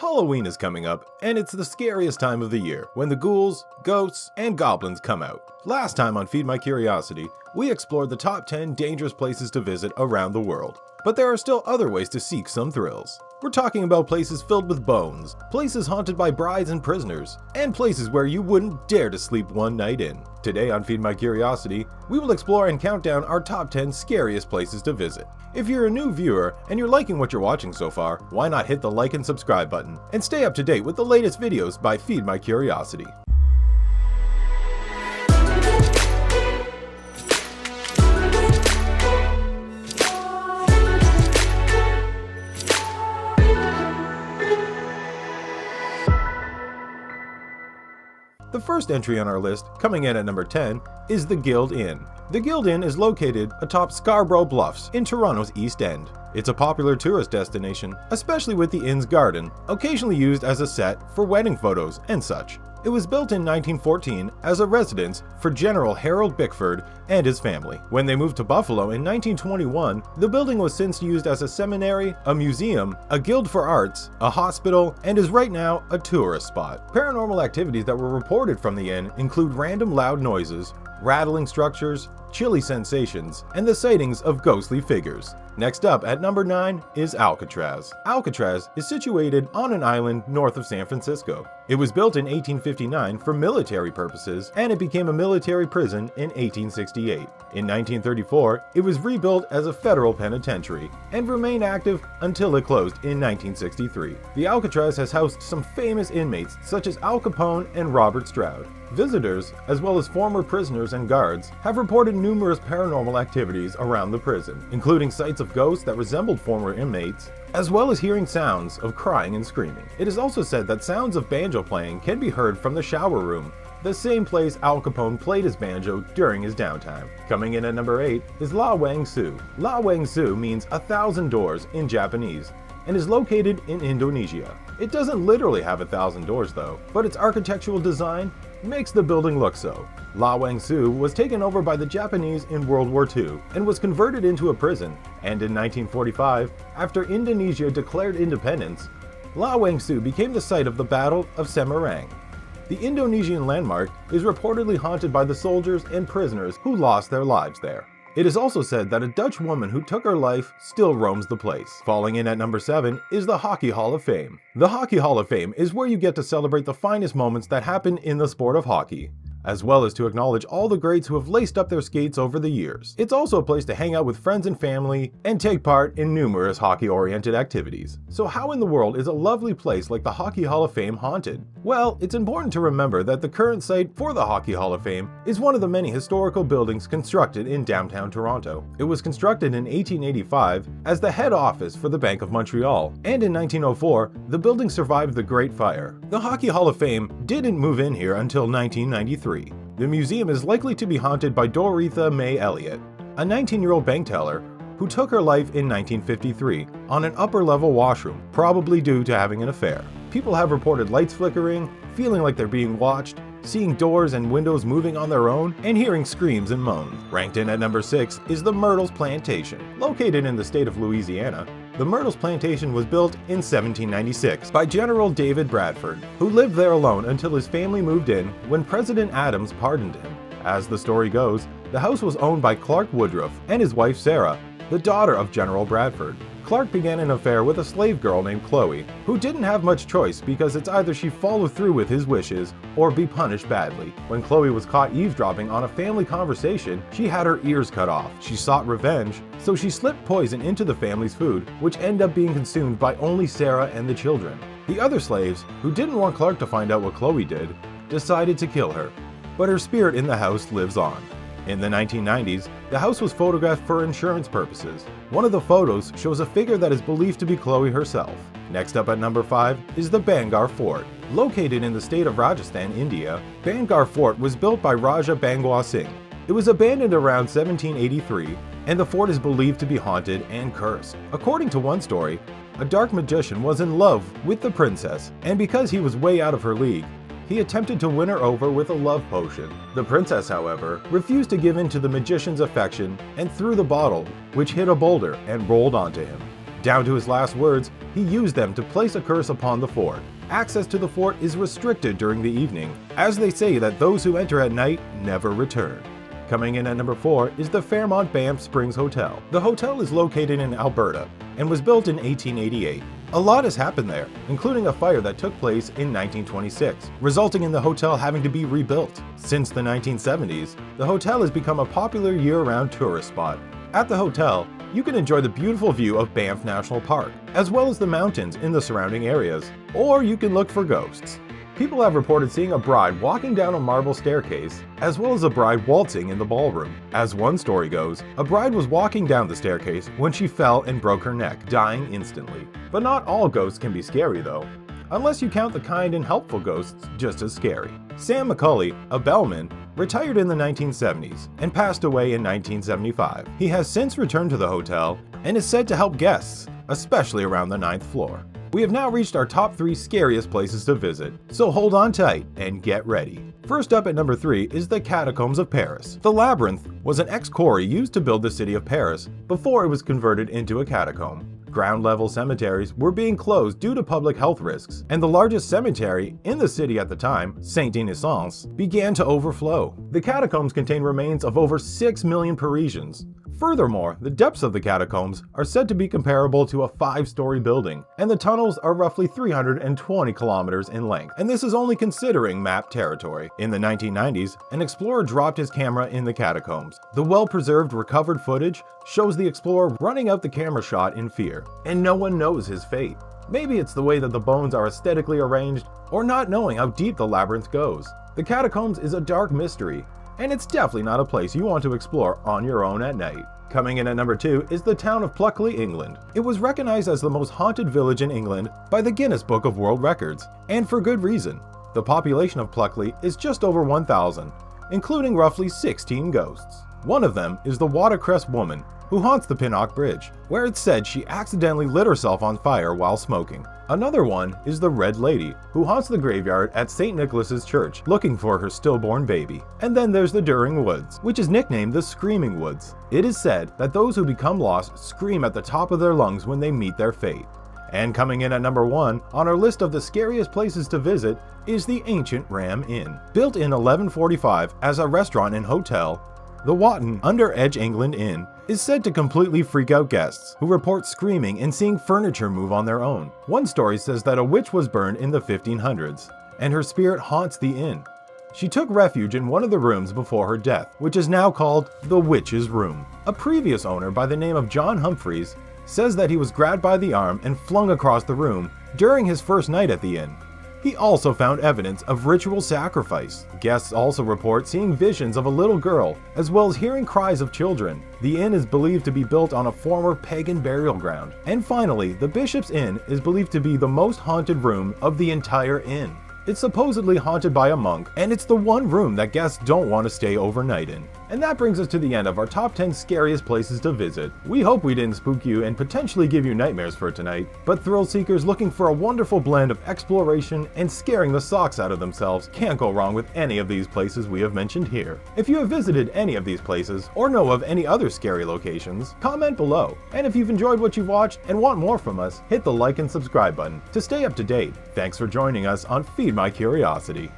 Halloween is coming up, and it's the scariest time of the year when the ghouls, ghosts, and goblins come out. Last time on Feed My Curiosity, we explored the top 10 dangerous places to visit around the world. But there are still other ways to seek some thrills. We're talking about places filled with bones, places haunted by brides and prisoners, and places where you wouldn't dare to sleep one night in. Today on Feed My Curiosity, we will explore and count down our top 10 scariest places to visit. If you're a new viewer and you're liking what you're watching so far, why not hit the like and subscribe button and stay up to date with the latest videos by Feed My Curiosity. The first entry on our list, coming in at number 10, is the Guild Inn. The Guild Inn is located atop Scarborough Bluffs in Toronto's East End. It's a popular tourist destination, especially with the inn's garden, occasionally used as a set for wedding photos and such. It was built in 1914 as a residence for General Harold Bickford and his family. When they moved to Buffalo in 1921, the building was since used as a seminary, a museum, a guild for arts, a hospital, and is right now a tourist spot. Paranormal activities that were reported from the inn include random loud noises, rattling structures, chilly sensations, and the sightings of ghostly figures. Next up at number 9 is Alcatraz. Alcatraz is situated on an island north of San Francisco. It was built in 1859 for military purposes, and it became a military prison in 1868. In 1934, it was rebuilt as a federal penitentiary and remained active until it closed in 1963. The Alcatraz has housed some famous inmates such as Al Capone and Robert Stroud. Visitors, as well as former prisoners and guards, have reported numerous paranormal activities around the prison, including sights of ghosts that resembled former inmates, as well as hearing sounds of crying and screaming. It is also said that sounds of banjo playing can be heard from the shower room, the same place Al Capone played his banjo during his downtime. Coming in at number 8 is La Wangsu. La Wangsu means 1,000 doors in Japanese, and is located in Indonesia. It doesn't literally have 1,000 doors though, but its architectural design makes the building look so. La Wangsu was taken over by the Japanese in World War II and was converted into a prison, and in 1945, after Indonesia declared independence, La Wangsu became the site of the Battle of Semarang. The Indonesian landmark is reportedly haunted by the soldiers and prisoners who lost their lives there. It is also said that a Dutch woman who took her life still roams the place. Falling in at number 7 is the Hockey Hall of Fame. The Hockey Hall of Fame is where you get to celebrate the finest moments that happen in the sport of hockey, as well as to acknowledge all the greats who have laced up their skates over the years. It's also a place to hang out with friends and family and take part in numerous hockey-oriented activities. So how in the world is a lovely place like the Hockey Hall of Fame haunted? Well, it's important to remember that the current site for the Hockey Hall of Fame is one of the many historical buildings constructed in downtown Toronto. It was constructed in 1885 as the head office for the Bank of Montreal, and in 1904, the building survived the Great Fire. The Hockey Hall of Fame didn't move in here until 1993. The museum is likely to be haunted by Doretha May Elliott, a 19-year-old bank teller who took her life in 1953 on an upper-level washroom, probably due to having an affair. People have reported lights flickering, feeling like they're being watched, seeing doors and windows moving on their own, and hearing screams and moans. Ranked in at number 6 is the Myrtles Plantation. Located in the state of Louisiana, the Myrtles Plantation was built in 1796 by General David Bradford, who lived there alone until his family moved in when President Adams pardoned him. As the story goes, the house was owned by Clark Woodruff and his wife Sarah, the daughter of General Bradford. Clark began an affair with a slave girl named Chloe, who didn't have much choice because it's either she follow through with his wishes or be punished badly. When Chloe was caught eavesdropping on a family conversation, she had her ears cut off. She sought revenge, so she slipped poison into the family's food, which ended up being consumed by only Sarah and the children. The other slaves, who didn't want Clark to find out what Chloe did, decided to kill her, but her spirit in the house lives on. In the 1990s, the house was photographed for insurance purposes. One of the photos shows a figure that is believed to be Chloe herself. Next up at number 5 is the Bhangarh Fort. Located in the state of Rajasthan, India, Bhangarh Fort was built by Raja Bangwa Singh. It was abandoned around 1783, and the fort is believed to be haunted and cursed. According to one story, a dark magician was in love with the princess, and because he was way out of her league, he attempted to win her over with a love potion. The princess, however, refused to give in to the magician's affection and threw the bottle, which hit a boulder and rolled onto him. Down to his last words, he used them to place a curse upon the fort. Access to the fort is restricted during the evening, as they say that those who enter at night never return. Coming in at number 4 is the Fairmont Banff Springs Hotel. The hotel is located in Alberta and was built in 1888. A lot has happened there, including a fire that took place in 1926, resulting in the hotel having to be rebuilt. Since the 1970s, the hotel has become a popular year-round tourist spot. At the hotel, you can enjoy the beautiful view of Banff National Park, as well as the mountains in the surrounding areas, or you can look for ghosts. People have reported seeing a bride walking down a marble staircase, as well as a bride waltzing in the ballroom. As one story goes, a bride was walking down the staircase when she fell and broke her neck, dying instantly. But not all ghosts can be scary though, unless you count the kind and helpful ghosts just as scary. Sam McCulley, a bellman, retired in the 1970s and passed away in 1975. He has since returned to the hotel and is said to help guests, especially around the 9th floor. We have now reached our top 3 scariest places to visit, so hold on tight and get ready. First up at number 3 is the Catacombs of Paris. The labyrinth was an ex-quarry used to build the city of Paris before it was converted into a catacomb. Ground-level cemeteries were being closed due to public health risks, and the largest cemetery in the city at the time, Saint-Innocence, began to overflow. The catacombs contain remains of over 6 million Parisians. Furthermore, the depths of the catacombs are said to be comparable to a 5-story building, and the tunnels are roughly 320 kilometers in length, and this is only considering mapped territory. In the 1990s, an explorer dropped his camera in the catacombs. The well-preserved recovered footage shows the explorer running out the camera shot in fear, and no one knows his fate. Maybe it's the way that the bones are aesthetically arranged, or not knowing how deep the labyrinth goes. The catacombs is a dark mystery, and it's definitely not a place you want to explore on your own at night. Coming in at number 2 is the town of Pluckley, England. It was recognized as the most haunted village in England by the Guinness Book of World Records, and for good reason. The population of Pluckley is just over 1,000, including roughly 16 ghosts. One of them is the Watercress Woman, who haunts the Pinnock Bridge, where it's said she accidentally lit herself on fire while smoking. Another one is the Red Lady, who haunts the graveyard at St. Nicholas's Church looking for her stillborn baby. And then there's the During Woods, which is nicknamed the Screaming Woods. It is said that those who become lost scream at the top of their lungs when they meet their fate. And coming in at number 1 on our list of the scariest places to visit is the ancient Ram Inn. Built in 1145 as a restaurant and hotel, the Wotton Under Edge England Inn is said to completely freak out guests who report screaming and seeing furniture move on their own. One story says that a witch was burned in the 1500s, and her spirit haunts the inn. She took refuge in one of the rooms before her death, which is now called the Witch's Room. A previous owner by the name of John Humphreys says that he was grabbed by the arm and flung across the room during his first night at the inn. He also found evidence of ritual sacrifice. Guests also report seeing visions of a little girl, as well as hearing cries of children. The inn is believed to be built on a former pagan burial ground. And finally, the Bishop's Inn is believed to be the most haunted room of the entire inn. It's supposedly haunted by a monk, and it's the one room that guests don't want to stay overnight in. And that brings us to the end of our top 10 scariest places to visit. We hope we didn't spook you and potentially give you nightmares for tonight, but thrill seekers looking for a wonderful blend of exploration and scaring the socks out of themselves can't go wrong with any of these places we have mentioned here. If you have visited any of these places, or know of any other scary locations, comment below. And if you've enjoyed what you've watched and want more from us, hit the like and subscribe button to stay up to date. Thanks for joining us on Feed My Curiosity.